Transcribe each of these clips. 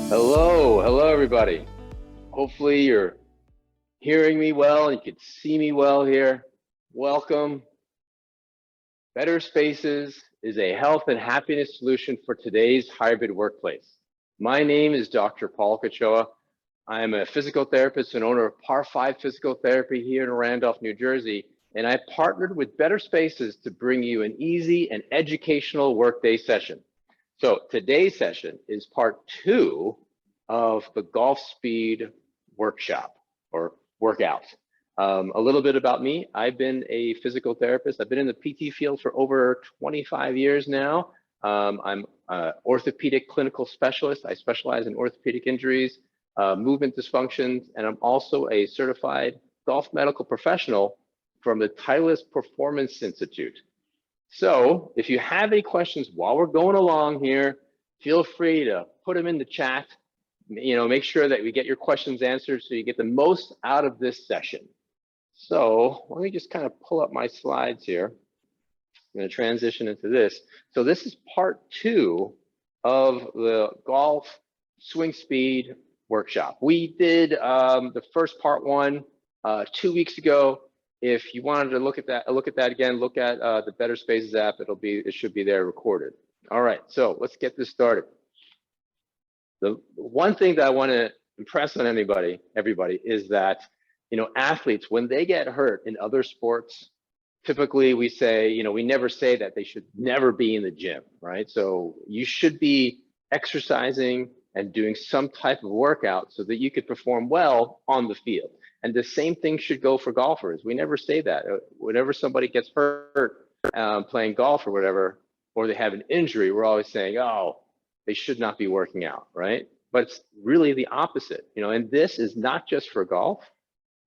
Hello everybody. Hopefully you're hearing me well and you can see me well here. Welcome. Better Spaces is a health and happiness solution for today's hybrid workplace. My name is Dr. Paul Kachoa. I am a physical therapist and owner of PAR5 Physical Therapy here in Randolph, New Jersey, and I partnered with Better Spaces to bring you an easy and educational workday session. So today's session is part 2 of the golf speed workshop or workout. A little bit about me. I've been a physical therapist. I've been in the PT field for over 25 years now. I'm an orthopedic clinical specialist. I specialize in orthopedic injuries, movement dysfunctions, and I'm also a certified golf medical professional from the Titleist Performance Institute. So if you have any questions while we're going along here, feel free to put them in the chat. Make sure that we get your questions answered so you get the most out of this session. So let me just kind of pull up my slides here. I'm going to transition into this. So this is part 2 of the golf swing speed workshop. We did the first part 1 2 weeks ago. If you wanted to look at that again, look at the Better Spaces app. It should be there recorded. All right, so let's get this started. The one thing that I want to impress on everybody is that, athletes, when they get hurt in other sports, typically we say, we never say that they should never be in the gym, right? So you should be exercising and doing some type of workout so that you could perform well on the field. And the same thing should go for golfers. We never say that. Whenever somebody gets hurt playing golf or whatever, or they have an injury, we're always saying, oh, they should not be working out, right? But it's really the opposite, and this is not just for golf,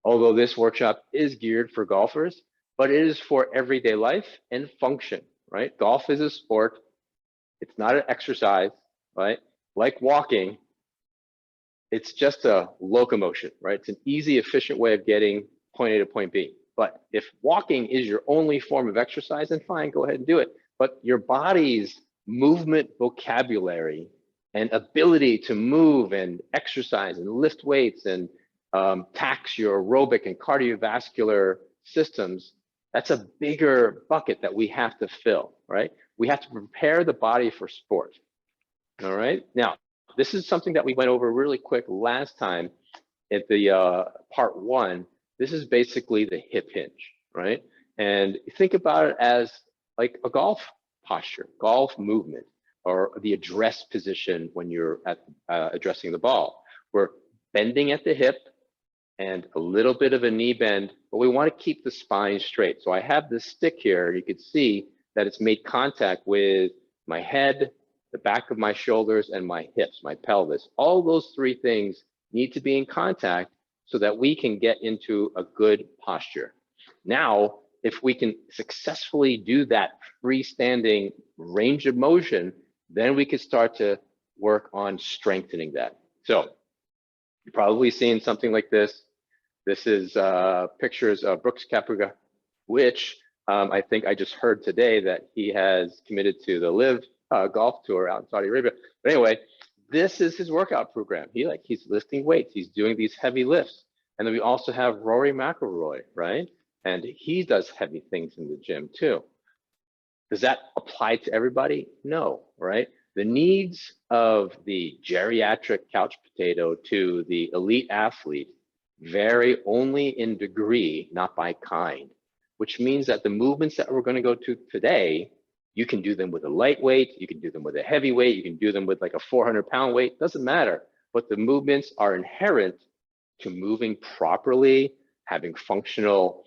although this workshop is geared for golfers, but it is for everyday life and function, right? Golf is a sport. It's not an exercise, right? Like walking, it's just a locomotion, right? It's an easy, efficient way of getting point A to point B. But if walking is your only form of exercise, then fine, go ahead and do it. But your body's movement vocabulary and ability to move and exercise and lift weights and tax your aerobic and cardiovascular systems, that's a bigger bucket that we have to fill, right? We have to prepare the body for sport, all right? Now, this is something that we went over really quick last time at the part 1. This is basically the hip hinge, right? And think about it as like a golf posture, golf movement, or the address position when you're addressing the ball. We're bending at the hip and a little bit of a knee bend, but we want to keep the spine straight. So I have this stick here. You can see that it's made contact with my head, the back of my shoulders, and my hips, my pelvis. All those 3 things need to be in contact so that we can get into a good posture. Now, if we can successfully do that freestanding range of motion, then we can start to work on strengthening that. So you've probably seen something like this. This is pictures of Brooks Koepka, which I think I just heard today that he has committed to the LIV golf tour out in Saudi Arabia. But anyway, this is his workout program. He's lifting weights. He's doing these heavy lifts. And then we also have Rory McIlroy, right? And he does heavy things in the gym too. Does that apply to everybody? No, right? The needs of the geriatric couch potato to the elite athlete vary only in degree, not by kind, which means that the movements that we're going to go to today, you can do them with a lightweight, you can do them with a heavyweight, you can do them with like a 400-pound weight, doesn't matter. But the movements are inherent to moving properly, having functional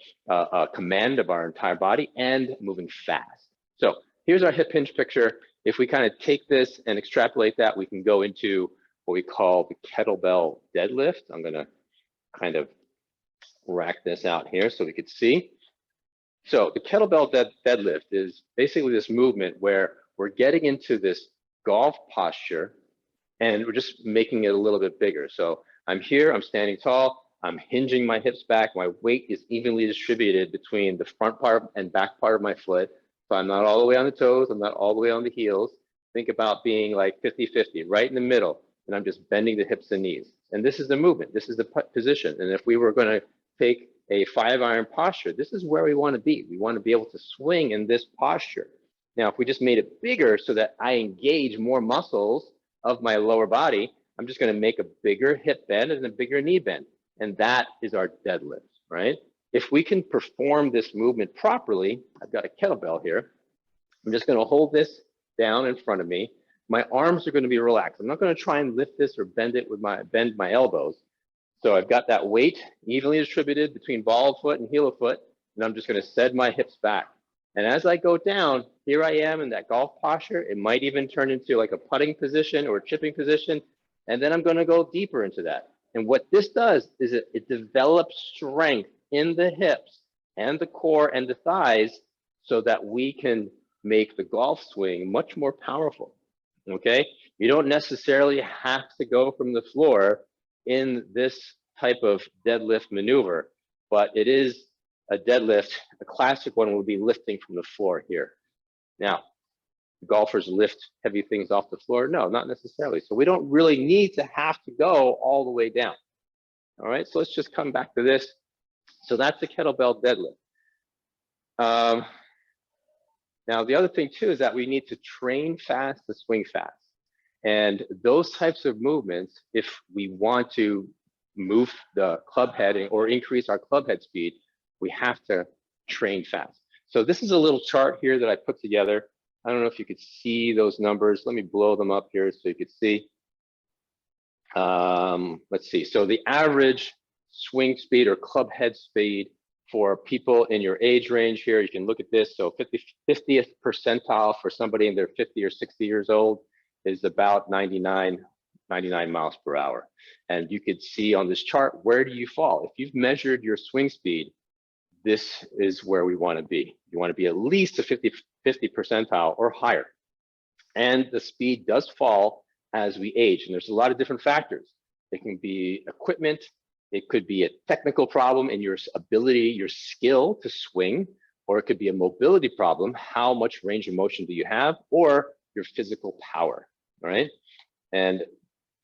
command of our entire body, and moving fast. So here's our hip hinge picture. If we kind of take this and extrapolate that, we can go into what we call the kettlebell deadlift. I'm going to kind of rack this out here so we could see. So the kettlebell deadlift is basically this movement where we're getting into this golf posture and we're just making it a little bit bigger. So I'm here, I'm standing tall, I'm hinging my hips back, my weight is evenly distributed between the front part and back part of my foot. So I'm not all the way on the toes, I'm not all the way on the heels. Think about being like 50-50, right in the middle. and I'm just bending the hips and knees. And this is the movement. This is the position. And if we were going to take a 5-iron posture, this is where we want to be. We want to be able to swing in this posture. Now, if we just made it bigger so that I engage more muscles of my lower body, I'm just going to make a bigger hip bend and a bigger knee bend. And that is our deadlift, right? If we can perform this movement properly, I've got a kettlebell here. I'm just going to hold this down in front of me. My arms are going to be relaxed. I'm not going to try and lift this or bend my elbows. So I've got that weight evenly distributed between ball of foot and heel of foot, and I'm just going to send my hips back. And as I go down, here I am in that golf posture. It might even turn into like a putting position or a chipping position. And then I'm going to go deeper into that. And what this does is it develops strength in the hips and the core and the thighs so that we can make the golf swing much more powerful. Okay? You don't necessarily have to go from the floor in this type of deadlift maneuver, but it is a deadlift. A classic one would be lifting from the floor here. Now, golfers lift heavy things off the floor? No, not necessarily. So we don't really need to have to go all the way down. All right, so let's just come back to this. So that's the kettlebell deadlift. Now, the other thing too is that we need to train fast to swing fast. And those types of movements, if we want to move the club head or increase our club head speed, we have to train fast. So this is a little chart here that I put together. I don't know if you could see those numbers. Let me blow them up here so you could see. Let's see. So the average swing speed or club head speed for people in your age range here, you can look at this. So 50th percentile for somebody in their 50 or 60 years old is about 99 miles per hour. And you could see on this chart, where do you fall? If you've measured your swing speed, this is where we want to be. You want to be at least a 50 percentile or higher. And the speed does fall as we age. And there's a lot of different factors. It can be equipment. It could be a technical problem in your ability, your skill to swing, or it could be a mobility problem. How much range of motion do you have, or your physical power, right? And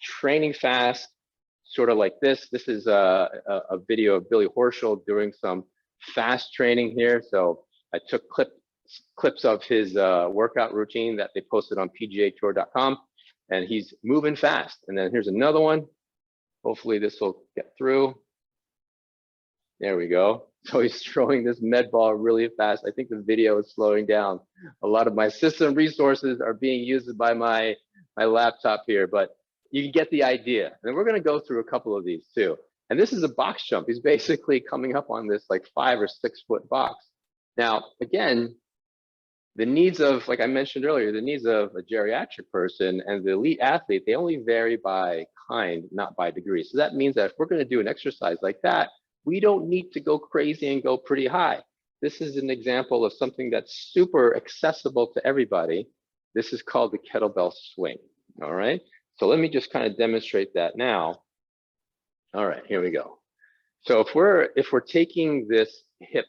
training fast, sort of like this. This is a video of Billy Horschel doing some fast training here. So I took clips of his workout routine that they posted on pgatour.com, and he's moving fast. And then here's another one. Hopefully this will get through. There we go. So he's throwing this med ball really fast. I think the video is slowing down. A lot of my system resources are being used by my laptop here, but you can get the idea. And we're going to go through a couple of these too. And this is a box jump. He's basically coming up on this like 5 or 6 foot box. Now, again, the needs of, like I mentioned earlier, the needs of a geriatric person and the elite athlete, they only vary by kind, not by degree. So that means that if we're going to do an exercise like that, we don't need to go crazy and go pretty high. This is an example of something that's super accessible to everybody. This is called the kettlebell swing. All right. So let me just kind of demonstrate that now. All right, here we go. So if we're taking this hip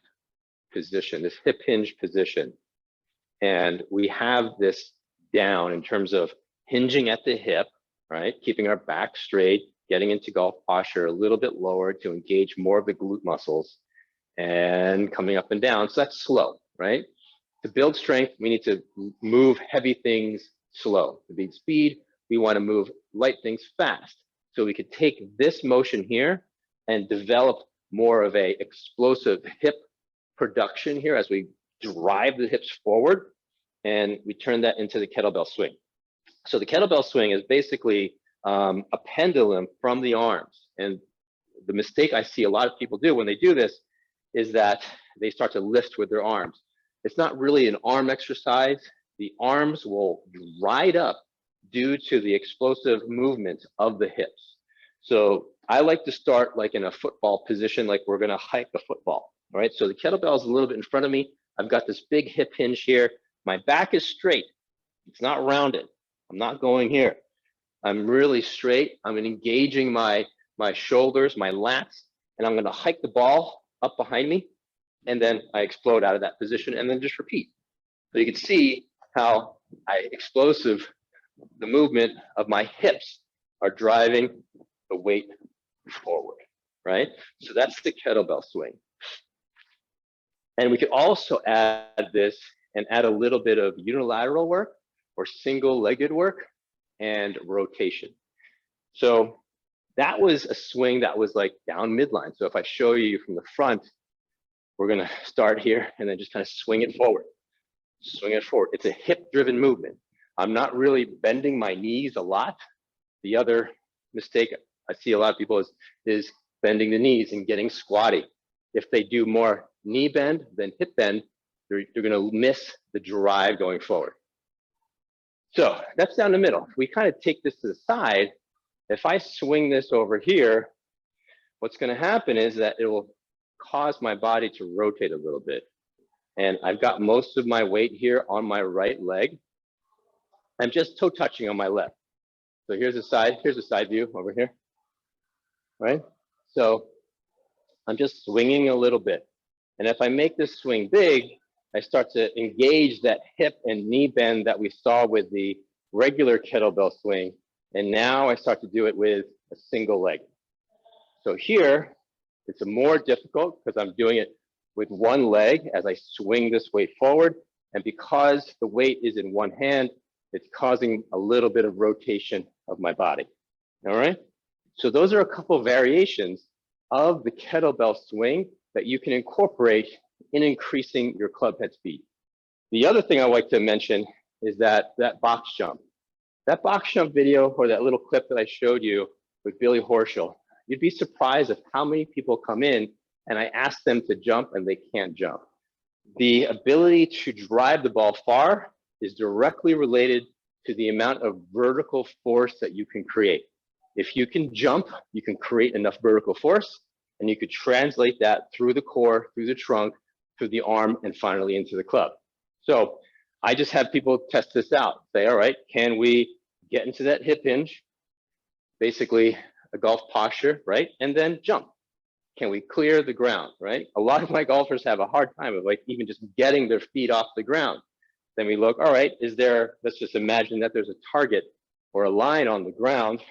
position, this hip hinge position, and we have this down in terms of hinging at the hip, right? Keeping our back straight, getting into golf posture a little bit lower to engage more of the glute muscles, and coming up and down. So that's slow, right? To build strength, we need to move heavy things slow. To build speed, we want to move light things fast. So we could take this motion here and develop more of a explosive hip production here as we drive the hips forward, and we turn that into the kettlebell swing. So the kettlebell swing is basically a pendulum from the arms. And the mistake I see a lot of people do when they do this is that they start to lift with their arms. It's not really an arm exercise. The arms will ride up due to the explosive movement of the hips. So I like to start like in a football position, like we're gonna hike a football, all right? So the kettlebell is a little bit in front of me. I've got this big hip hinge here. My back is straight. It's not rounded. I'm not going here. I'm really straight. I'm engaging my shoulders, my lats, and I'm gonna hike the ball up behind me, and then I explode out of that position and then just repeat. So you can see how explosive the movement of my hips are driving the weight forward, right? So that's the kettlebell swing. And we could also add this and add a little bit of unilateral work or single-legged work and rotation. So that was a swing that was like down midline. So if I show you from the front, we're gonna start here and then just kind of swing it forward. Swing it forward. It's a hip-driven movement. I'm not really bending my knees a lot. The other mistake I see a lot of people is bending the knees and getting squatty. If they do more knee bend than hip bend, they're gonna miss the drive going forward. So that's down the middle. We kind of take this to the side. If I swing this over here, what's gonna happen is that it will cause my body to rotate a little bit. And I've got most of my weight here on my right leg. I'm just toe touching on my left. So here's a side view over here, right? So I'm just swinging a little bit. And if I make this swing big, I start to engage that hip and knee bend that we saw with the regular kettlebell swing. And now I start to do it with a single leg. So here, it's more difficult because I'm doing it with one leg as I swing this weight forward. And because the weight is in one hand, it's causing a little bit of rotation of my body, all right? So those are a couple of variations of the kettlebell swing that you can incorporate in increasing your club head speed. The other thing I like to mention is that box jump. That box jump video or that little clip that I showed you with Billy Horschel, you'd be surprised at how many people come in and I ask them to jump and they can't jump. The ability to drive the ball far is directly related to the amount of vertical force that you can create. If you can jump, you can create enough vertical force and you could translate that through the core, through the trunk, through the arm, and finally into the club. So I just have people test this out. Say, all right, can we get into that hip hinge? Basically a golf posture, right? And then jump. Can we clear the ground, right? A lot of my golfers have a hard time of like even just getting their feet off the ground. Then we look, all right, is there, let's just imagine that there's a target or a line on the ground.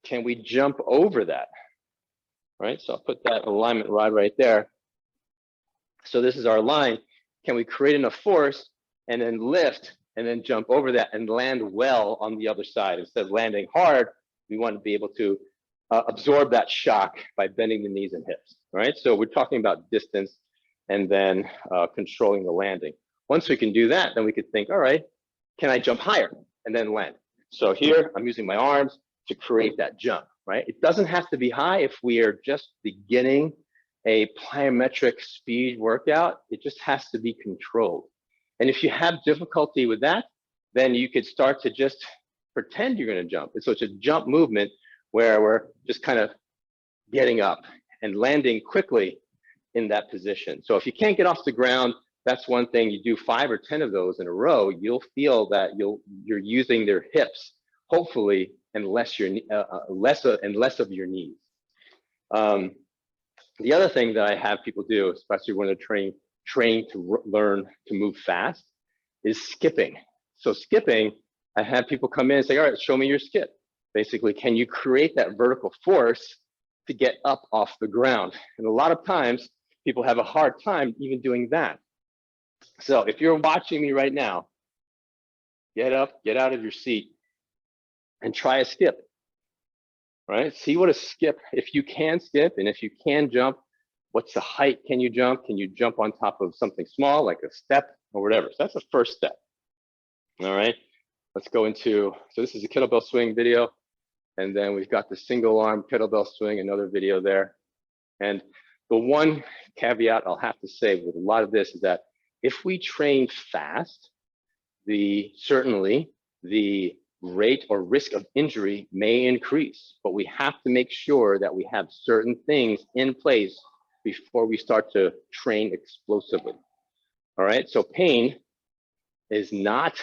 Can we jump over that, right? So I'll put that alignment rod right there. So this is our line. Can we create enough force and then lift and then jump over that and land well on the other side? Instead of landing hard, we want to be able to absorb that shock by bending the knees and hips, right? So we're talking about distance and then controlling the landing. Once we can do that, then we could think, all right, can I jump higher and then land? So here I'm using my arms to create that jump, right? It doesn't have to be high if we are just beginning a plyometric speed workout. It just has to be controlled. And if you have difficulty with that, then you could start to just pretend you're going to jump. So it's a jump movement where we're just kind of getting up and landing quickly in that position. So if you can't get off the ground, that's one thing. You do 5 or 10 of those in a row, you'll feel that you're using their hips, hopefully, and less of your knees. The other thing that I have people do, especially when they're trained to learn to move fast, is skipping. So skipping, I have people come in and say, all right, show me your skip. Basically, can you create that vertical force to get up off the ground? And a lot of times, people have a hard time even doing that. So if you're watching me right now, get up, get out of your seat, and try a skip, right? See what a skip, if you can skip, and if you can jump, what's the height can you jump? Can you jump on top of something small, like a step or whatever? So that's the first step, all right? Let's go into, so this is a kettlebell swing video, and then we've got the single arm kettlebell swing, another video there. And the one caveat I'll have to say with a lot of this is that if we train fast, certainly the rate or risk of injury may increase, but we have to make sure that we have certain things in place before we start to train explosively. All right, so pain is not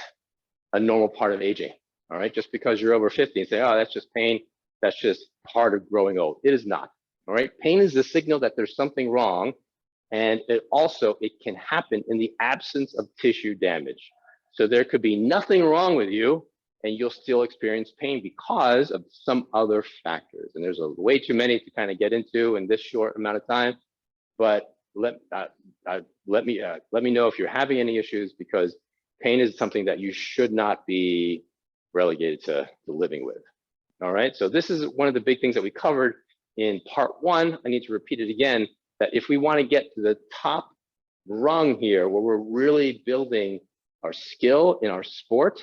a normal part of aging. All right, just because you're over 50 and say, oh, that's just pain, that's just part of growing old. It is not. All right, pain is the signal that there's something wrong, and it can happen in the absence of tissue damage. So there could be nothing wrong with you, and you'll still experience pain because of some other factors. And there's way too many to kind of get into in this short amount of time. But let me know if you're having any issues, because pain is something that you should not be relegated to living with. All right. So this is one of the big things that we covered in part 1. I need to repeat it again, that if we want to get to the top rung here, where we're really building our skill in our sport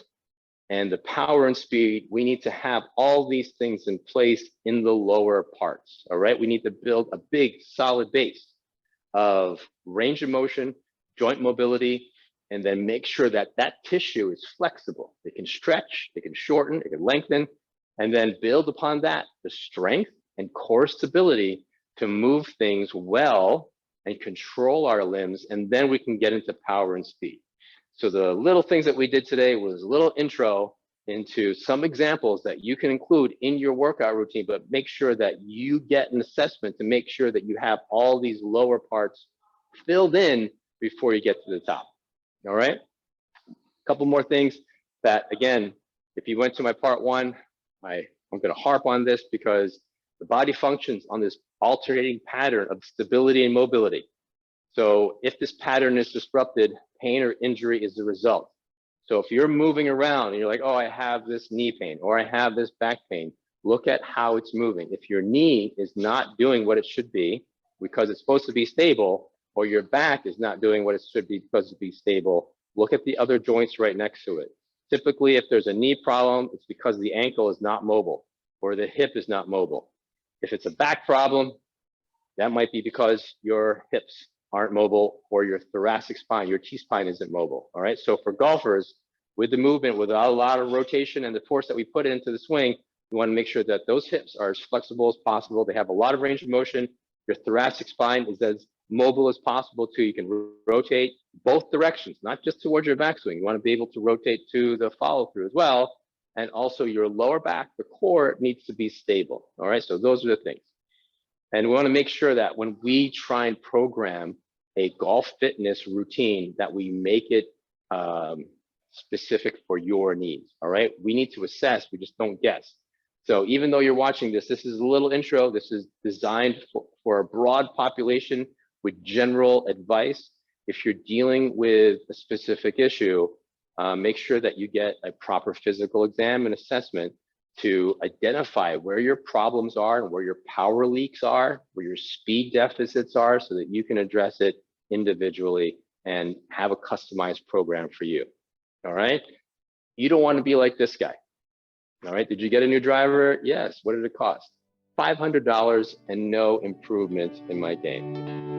and the power and speed, we need to have all these things in place in the lower parts. All right. We need to build a big solid base of range of motion, joint mobility, and then make sure that that tissue is flexible. It can stretch, it can shorten, it can lengthen, and then build upon that the strength and core stability to move things well and control our limbs, and then we can get into power and speed. So the little things that we did today was a little intro into some examples that you can include in your workout routine, but make sure that you get an assessment to make sure that you have all these lower parts filled in before you get to the top. All right. A couple more things that, again, if you went to my part 1, I'm going to harp on this because the body functions on this alternating pattern of stability and mobility. So if this pattern is disrupted, pain or injury is the result. So if you're moving around and you're like, oh, I have this knee pain or I have this back pain, look at how it's moving. If your knee is not doing what it should be because it's supposed to be stable, or your back is not doing what it should be because it be stable, look at the other joints right next to it. Typically, if there's a knee problem, it's because the ankle is not mobile or the hip is not mobile. If it's a back problem, that might be because your hips aren't mobile or your thoracic spine, your T-spine isn't mobile. All right. So for golfers, with the movement, without a lot of rotation and the force that we put into the swing, we want to make sure that those hips are as flexible as possible. They have a lot of range of motion. Your thoracic spine is as mobile as possible too. You can rotate both directions, not just towards your backswing. You want to be able to rotate to the follow through as well. And also your lower back, the core needs to be stable. All right. So those are the things. And we want to make sure that when we try and program a golf fitness routine, that we make it specific for your needs. All right. We need to assess, we just don't guess. So even though you're watching this, this is a little intro. This is designed for a broad population with general advice. If you're dealing with a specific issue, make sure that you get a proper physical exam and assessment to identify where your problems are and where your power leaks are, where your speed deficits are, so that you can address it individually and have a customized program for you. All right. You don't want to be like this guy. All right. Did you get a new driver? Yes. What did it cost? $500 and no improvement in my game.